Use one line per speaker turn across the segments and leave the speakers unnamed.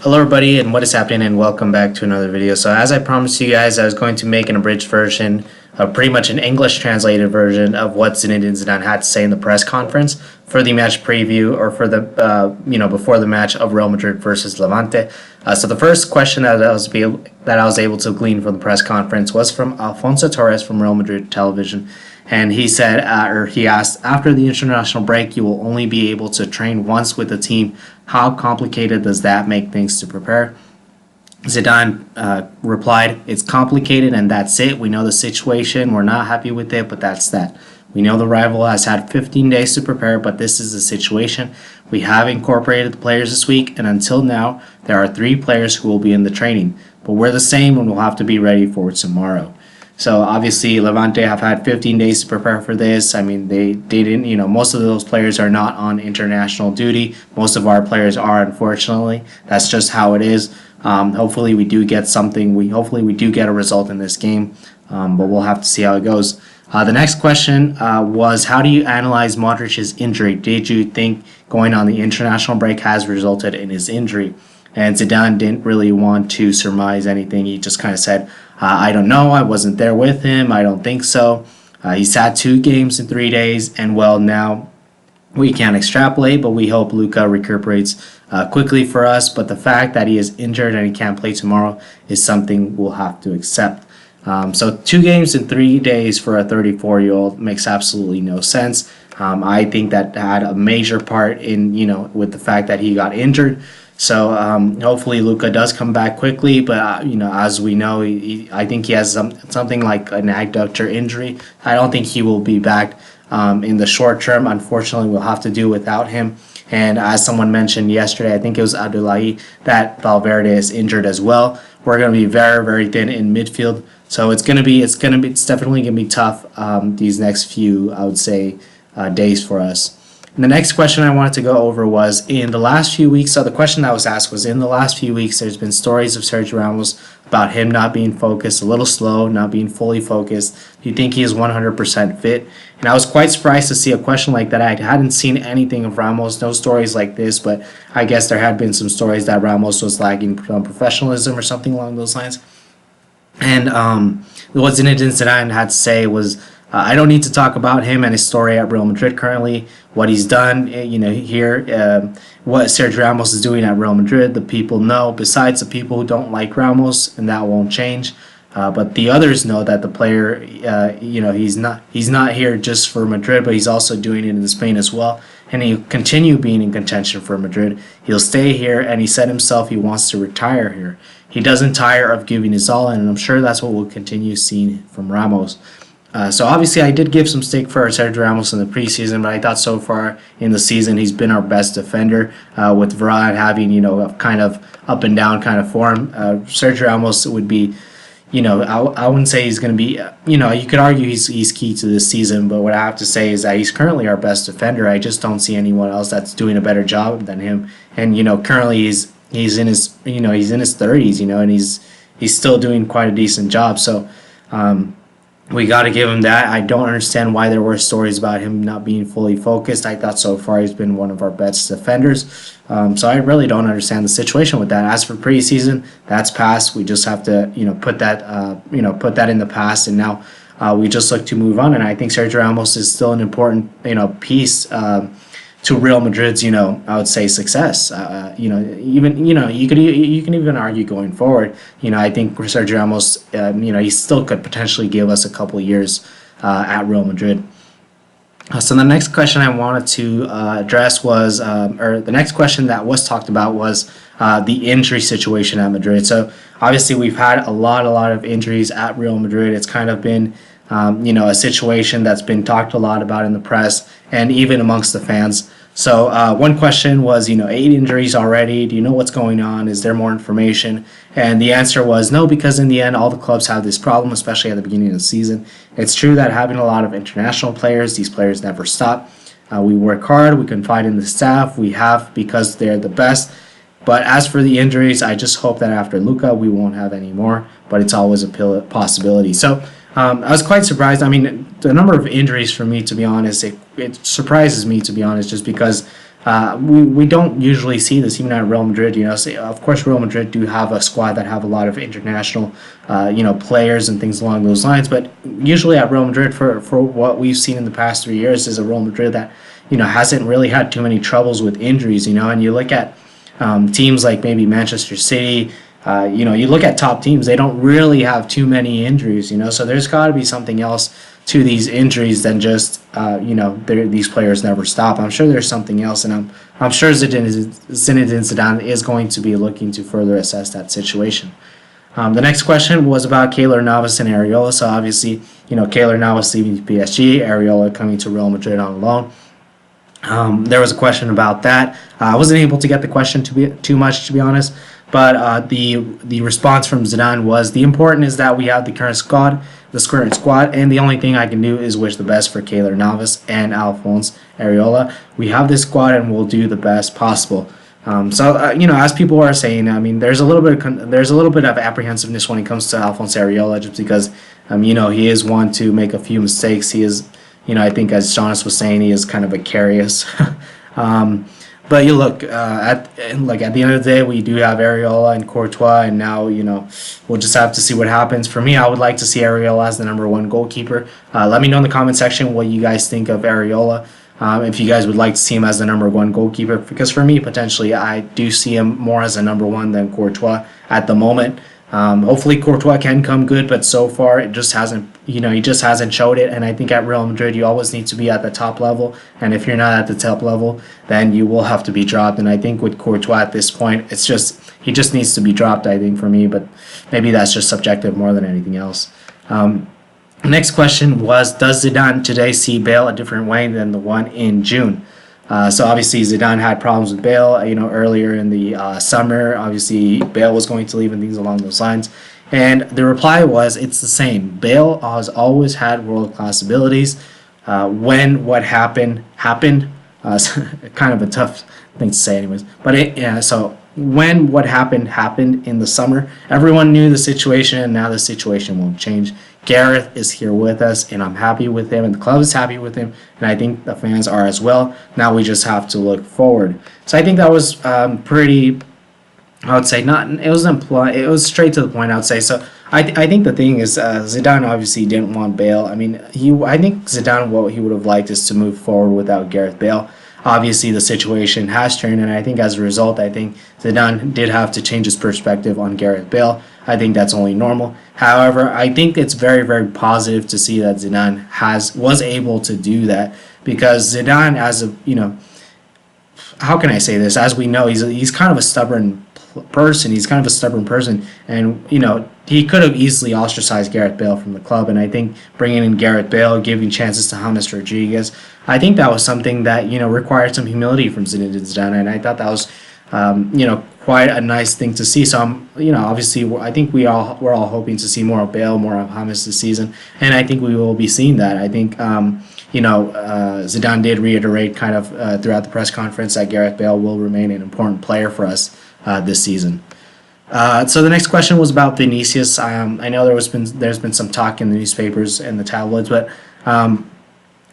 Hello everybody, and what is happening, and welcome back to another video. So as I promised you guys, I was going to make an abridged version, pretty much an English translated version of what Zinedine Zidane had to say in the press conference for the match preview, or for the before the match of Real Madrid versus Levante. So the first question that I was able to glean from the press conference was from Alfonso Torres from Real Madrid television. And he said, or he asked, after the international break, you will only be able to train once with the team. How complicated does that make things to prepare? Zidane replied, it's complicated and that's it. We know the situation. We're not happy with it, but that's that. We know the rival has had 15 days to prepare, but this is the situation. We have incorporated the players this week, and until now, there are 3 players who will be in the training. But we're the same, and we'll have to be ready for tomorrow. So obviously Levante have had 15 days to prepare for this. I mean, they didn't, most of those players are not on international duty. Most of our players are, unfortunately. That's just how it is. Hopefully we do get something. Hopefully we do get a result in this game, but we'll have to see how it goes. The next question was, how do you analyze Modric's injury? Did you think going on the international break has resulted in his injury? And Zidane didn't really want to surmise anything. He just kind of said, I don't know. I wasn't there with him. I don't think so. He sat 2 games in 3 days. And, well, now we can't extrapolate, but we hope Luka recuperates quickly for us. But the fact that he is injured and he can't play tomorrow is something we'll have to accept. So 2 games in 3 days for a 34-year-old makes absolutely no sense. I think that had a major part in, with the fact that he got injured. So hopefully Luka does come back quickly, but as we know, I think he has something like an adductor injury. I don't think he will be back in the short term. Unfortunately, we'll have to do without him. And as someone mentioned yesterday, I think it was Abdullahi, that Valverde is injured as well. We're going to be very, very thin in midfield, so it's definitely going to be tough these next few, I would say, days for us. And the next question I wanted to go over was, in the last few weeks, so the question that was asked was, in the last few weeks, there's been stories of Sergio Ramos about him not being focused, a little slow, not being fully focused. Do you think he is 100% fit? And I was quite surprised to see a question like that. I hadn't seen anything of Ramos, no stories like this, but I guess there had been some stories that Ramos was lacking professionalism or something along those lines. And what Zinedine Zidane had to say was, I don't need to talk about him and his story at Real Madrid currently, what he's done, here, what Sergio Ramos is doing at Real Madrid. The people know, besides the people who don't like Ramos, and that won't change. But the others know that the player, he's not here just for Madrid, but he's also doing it in Spain as well. And he'll continue being in contention for Madrid. He'll stay here, and he said himself he wants to retire here. He doesn't tire of giving his all, and I'm sure that's what we'll continue seeing from Ramos. So obviously I did give some stick for Sergio Ramos in the preseason, but I thought so far in the season he's been our best defender, with Varane having, a kind of up and down kind of form. Sergio Ramos would be, I wouldn't say he's going to be, you could argue he's key to this season, but what I have to say is that he's currently our best defender. I just don't see anyone else that's doing a better job than him. And, currently he's in his, he's in his 30s, and he's still doing quite a decent job. So, we got to give him that. I don't understand why there were stories about him not being fully focused. I thought so far he's been one of our best defenders. So I really don't understand the situation with that. As for preseason, that's past. We just have to, put that in the past, and now we just look to move on. And I think Sergio Ramos is still an important, piece to Real Madrid's, I would say, success. Even, you can even argue going forward. I think Sergio Ramos, he still could potentially give us a couple of years at Real Madrid. So the next question I wanted to address was, or the next question that was talked about was the injury situation at Madrid. So obviously we've had a lot of injuries at Real Madrid. It's kind of been a situation that's been talked a lot about in the press and even amongst the fans. So one question was, 8 injuries already. Do you know what's going on? Is there more information? And the answer was no, because in the end, all the clubs have this problem, especially at the beginning of the season. It's true that having a lot of international players, these players never stop. We work hard. We confide in the staff. We have, because they're the best. But as for the injuries, I just hope that after Luka, we won't have any more. But it's always a possibility. So I was quite surprised. I mean, the number of injuries for me, to be honest, it surprises me, to be honest, just because We don't usually see this even at Real Madrid. Of course, Real Madrid do have a squad that have a lot of international, players and things along those lines. But usually at Real Madrid, for what we've seen in the past 3 years, is a Real Madrid that hasn't really had too many troubles with injuries. And you look at teams like maybe Manchester City. You look at top teams; they don't really have too many injuries. So there's got to be something else to these injuries than just these players never stop. I'm sure there's something else, and I'm sure Zinedine Zidane is going to be looking to further assess that situation. The next question was about Keylor Navas and Areola. So obviously, Keylor Navas leaving PSG, Areola coming to Real Madrid on loan. There was a question about that. I wasn't able to get the question too much, to be honest. But the response from Zidane was, the important is that we have the current squad, and the only thing I can do is wish the best for Keylor Navas and Alphonse Areola. We have this squad and we'll do the best possible. As people are saying, I mean, there's a little bit of apprehensiveness when it comes to Alphonse Areola, just because he is one to make a few mistakes. He is, I think, as Jonas was saying, he is kind of a curious. But you look at the end of the day, we do have Areola and Courtois, and now we'll just have to see what happens. For me, I would like to see Areola as the number one goalkeeper. Let me know in the comment section what you guys think of Areola. If you guys would like to see him as the number one goalkeeper, because for me, potentially, I do see him more as a number one than Courtois at the moment. Hopefully Courtois can come good, but so far it just hasn't, he just hasn't showed it. And I think at Real Madrid, you always need to be at the top level. And if you're not at the top level, then you will have to be dropped. And I think with Courtois at this point, he just needs to be dropped, I think, for me. But maybe that's just subjective more than anything else. Next question was, does Zidane today see Bale a different way than the one in June? So obviously Zidane had problems with Bale, earlier in the summer. Obviously Bale was going to leave and things along those lines. And the reply was, it's the same. Bale has always had world-class abilities. When what happened, kind of a tough thing to say anyways. But so when what happened in the summer, everyone knew the situation, and now the situation won't change. Gareth is here with us, and I'm happy with him, and the club is happy with him, and I think the fans are as well. Now we just have to look forward. So I think that was pretty, I would say, it was straight to the point, I would say. So I think the thing is, Zidane obviously didn't want Bale. I mean, I think Zidane, what he would have liked is to move forward without Gareth Bale. Obviously, the situation has turned, and I think as a result, I think Zidane did have to change his perspective on Gareth Bale. I think that's only normal. However, I think it's very, very positive to see that Zidane was able to do that, because Zidane, how can I say this? As we know, he's kind of a stubborn person. He's kind of a stubborn person, and he could have easily ostracized Gareth Bale from the club. And I think bringing in Gareth Bale, giving chances to James Rodriguez, I think that was something that required some humility from Zinedine Zidane, and I thought that was quite a nice thing to see. So obviously, I think we're all hoping to see more of Bale, more of James this season, and I think we will be seeing that. I think Zidane did reiterate kind of throughout the press conference that Gareth Bale will remain an important player for us this season. So the next question was about Vinicius. I know there's been some talk in the newspapers and the tabloids, but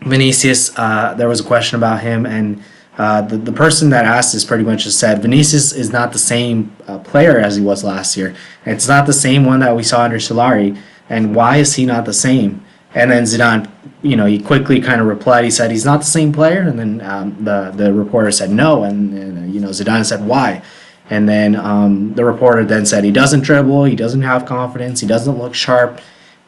Vinicius, there was a question about him, and the person that asked this pretty much just said Vinicius is not the same player as he was last year. It's not the same one that we saw under Solari, and why is he not the same? And then Zidane, he quickly kind of replied. He said he's not the same player, and then the reporter said no, and Zidane said why. And then the reporter then said he doesn't dribble, he doesn't have confidence, he doesn't look sharp.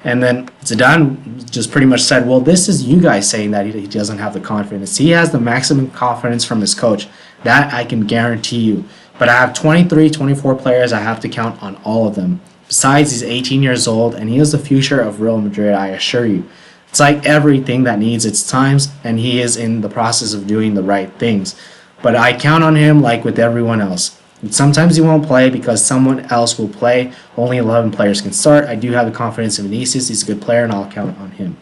And then Zidane just pretty much said, well, this is you guys saying that he doesn't have the confidence. He has the maximum confidence from his coach. That I can guarantee you. But I have 23, 24 players. I have to count on all of them. Besides, he's 18 years old, and he is the future of Real Madrid, I assure you. It's like everything that needs its times, and he is in the process of doing the right things. But I count on him like with everyone else. Sometimes he won't play because someone else will play. Only 11 players can start. I do have the confidence in Vinicius. He's a good player, and I'll count on him.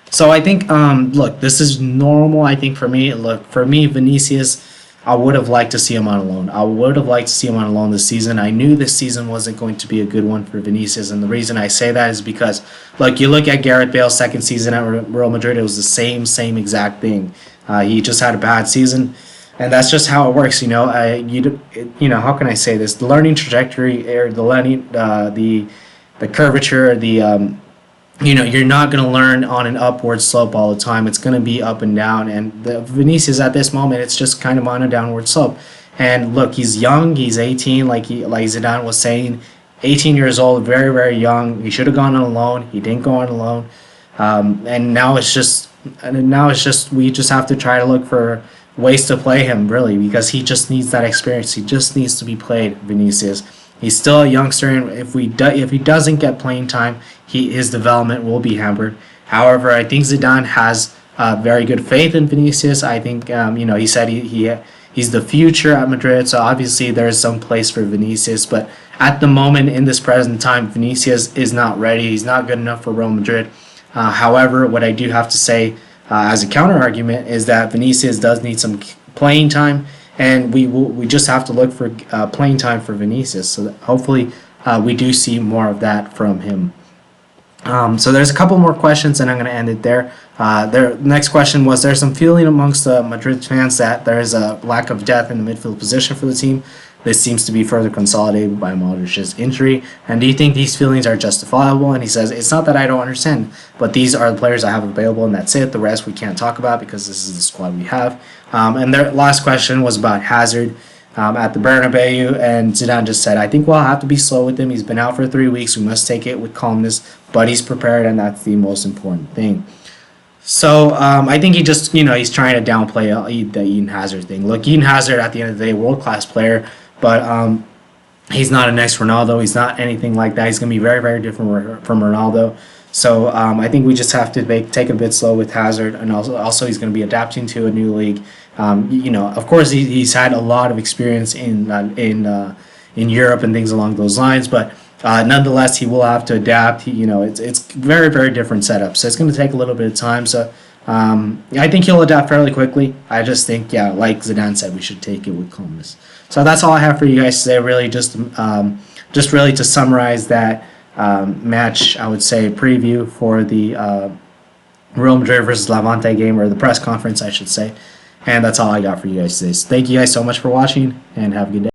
So I think, look, this is normal, I think, for me. Look, for me, Vinicius, I would have liked to see him on loan. I would have liked to see him on loan this season. I knew this season wasn't going to be a good one for Vinicius, and the reason I say that is because, look, you look at Gareth Bale's second season at Real Madrid, it was the same exact thing. He just had a bad season. and that's just how it works. How can I say this? The learning trajectory, or the learning, the curvature, you're not going to learn on an upward slope all the time. It's going to be up and down. And the Vinicius at this moment, it's just kind of on a downward slope. And look, he's young. He's 18, like Zidane was saying, 18 years old, very, very young. He should have gone on loan. He didn't go on loan. And now it's just we just have to try to look for ways to play him, really, because he just needs that experience. He just needs to be played, Vinicius. He's still a youngster, and if he doesn't get playing time, his development will be hampered. However, I think Zidane has very good faith in Vinicius. I think he said he's the future at Madrid, so obviously there is some place for Vinicius. But at the moment, in this present time, Vinicius is not ready. He's not good enough for Real Madrid. However, what I do have to say as a counter argument is that Vinicius does need some playing time, and we just have to look for playing time for Vinicius. So hopefully we do see more of that from him. So there's a couple more questions, and I'm going to end it there. The next question was, there's some feeling amongst the Madrid fans that there is a lack of depth in the midfield position for the team. This seems to be further consolidated by Modric's injury. And do you think these feelings are justifiable? And he says, it's not that I don't understand, but these are the players I have available, and that's it. The rest we can't talk about because this is the squad we have. And their last question was about Hazard at the Bernabeu, and Zidane just said, I think we'll have to be slow with him. He's been out for 3 weeks. We must take it with calmness, but he's prepared, and that's the most important thing. So I think he just, he's trying to downplay the Eden Hazard thing. Look, Eden Hazard, at the end of the day, world-class player, but he's not a next Ronaldo. He's not anything like that. He's going to be very, very different from Ronaldo. So I think we just have to take it a bit slow with Hazard, and also he's going to be adapting to a new league. Of course, he's had a lot of experience in Europe and things along those lines, but nonetheless, he will have to adapt. It's very, very different setup, so it's going to take a little bit of time. So I think he'll adapt fairly quickly. I just think, like Zidane said, we should take it with calmness. So that's all I have for you guys today. Really, just really to summarize that match, I would say preview for the Real Madrid versus Levante game, or the press conference, I should say. And that's all I got for you guys today. So thank you guys so much for watching, and have a good day.